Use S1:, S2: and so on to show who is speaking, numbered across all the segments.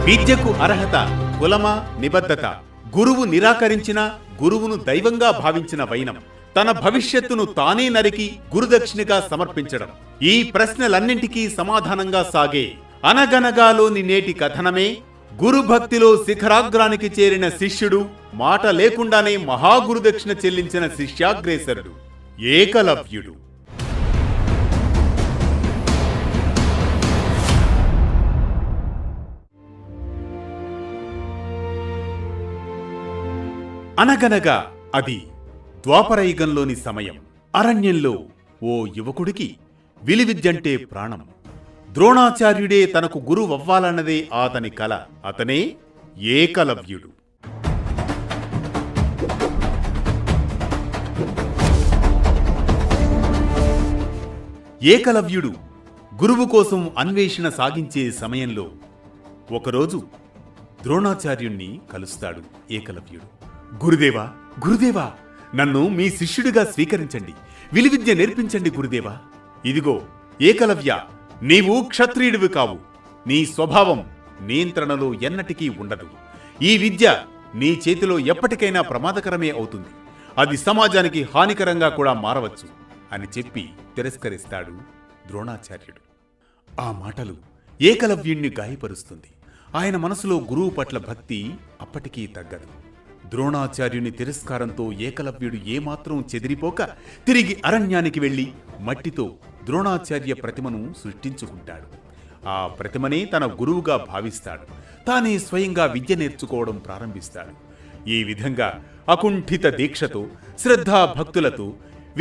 S1: విద్యకు అర్హత కులమా నిబద్ధత, గురువు నిరాకరించిన గురువును దైవంగా భావించిన వైనం, తన భవిష్యత్తును తానే నరికి గురుదక్షిణగా సమర్పించడం, ఈ ప్రశ్నలన్నింటికీ సమాధానంగా సాగే అనగనగాలోని నేటి కథనమే గురుభక్తిలో శిఖరాగ్రానికి చేరిన శిష్యుడు, మాట లేకుండానే మహాగురుదక్షిణ చెల్లించిన శిష్యాగ్రేసరుడు ఏకలవ్యుడు. అనగనగా అది ద్వాపరయుగంలోని సమయం. అరణ్యంలో ఓ యువకుడికి విలువిద్యంటే ప్రాణం. ద్రోణాచార్యుడే తనకు గురువవ్వాలన్నదే అతని కల. అతనే ఏకలవ్యుడు. ఏకలవ్యుడు గురువు కోసం అన్వేషణ సాగించే సమయంలో ఒకరోజు ద్రోణాచార్యుణ్ణి కలుస్తాడు ఏకలవ్యుడు. గురుదేవా, గురుదేవా, నన్ను మీ శిష్యుడిగా స్వీకరించండి, విలువిద్య నేర్పించండి గురుదేవా. ఇదిగో ఏకలవ్య, నీవు క్షత్రియుడివి కావు. నీ స్వభావం నియంత్రణలో ఎన్నటికీ ఉండదు. ఈ విద్య నీ చేతిలో ఎప్పటికైనా ప్రమాదకరమే అవుతుంది. అది సమాజానికి హానికరంగా కూడా మారవచ్చు అని చెప్పి తిరస్కరిస్తాడు ద్రోణాచార్యుడు. ఆ మాటలు ఏకలవ్యుణ్ణి గాయపరుస్తుంది. ఆయన మనసులో గురువు పట్ల భక్తి అప్పటికీ తగ్గదు. ద్రోణాచార్యుని తిరస్కారంతో ఏకలవ్యుడు ఏమాత్రం చెదిరిపోక తిరిగి అరణ్యానికి వెళ్లి మట్టితో ద్రోణాచార్య ప్రతిమను సృష్టించుకుంటాడు. ఆ ప్రతిమనే తన గురువుగా భావిస్తాడు. తానే స్వయంగా విద్య నేర్చుకోవడం ప్రారంభిస్తాడు. ఈ విధంగా అకుంఠిత దీక్షతో, శ్రద్ధాభక్తులతో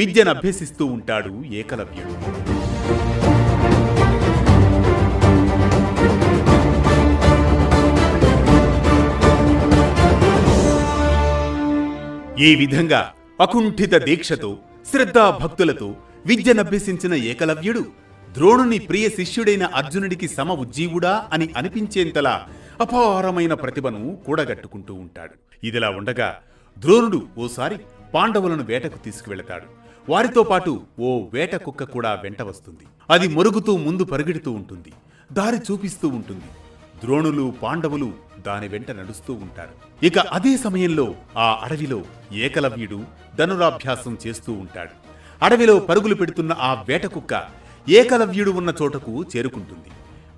S1: విద్యను అభ్యసిస్తూ ఉంటాడు ఏకలవ్యుడు. ఈ విధంగా అకుంఠిత దీక్షతో, శ్రద్ధాభక్తులతో విద్యనభ్యసించిన ఏకలవ్యుడు ద్రోణుని ప్రియ శిష్యుడైన అర్జునుడికి సమ ఉజ్జీవుడా అని అనిపించేంతలా అపారమైన ప్రతిభను కూడగట్టుకుంటూ ఉంటాడు. ఇదిలా ఉండగా ద్రోణుడు ఓసారి పాండవులను వేటకు తీసుకువెళతాడు. వారితో పాటు ఓ వేట కుక్క కూడా వెంట వస్తుంది. అది మొరుగుతూ ముందు పరుగెడుతూ ఉంటుంది, దారి చూపిస్తూ ఉంటుంది. ద్రోణులు, పాండవులు దాని వెంట నడుస్తూ ఉంటారు. ఇక అదే సమయంలో ఆ అడవిలో ఏకలవ్యుడు ధనురాభ్యాసం చేస్తూ ఉంటాడు. అడవిలో పరుగులు పెడుతున్న ఆ వేట కుక్క ఏకలవ్యుడు ఉన్న చోటకు చేరుకుంటుంది.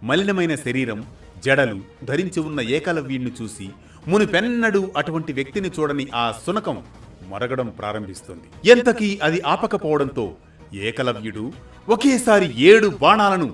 S1: మలినమైన శరీరం, జడలు ధరించి ఉన్న ఏకలవ్యుడిని చూసి మునిపెన్నడూ అటువంటి వ్యక్తిని చూడని ఆ శునకం మరగడం ప్రారంభిస్తుంది. ఎంతకీ అది ఆపకపోవడంతో ఏకలవ్యుడు ఒకేసారి 7 బాణాలను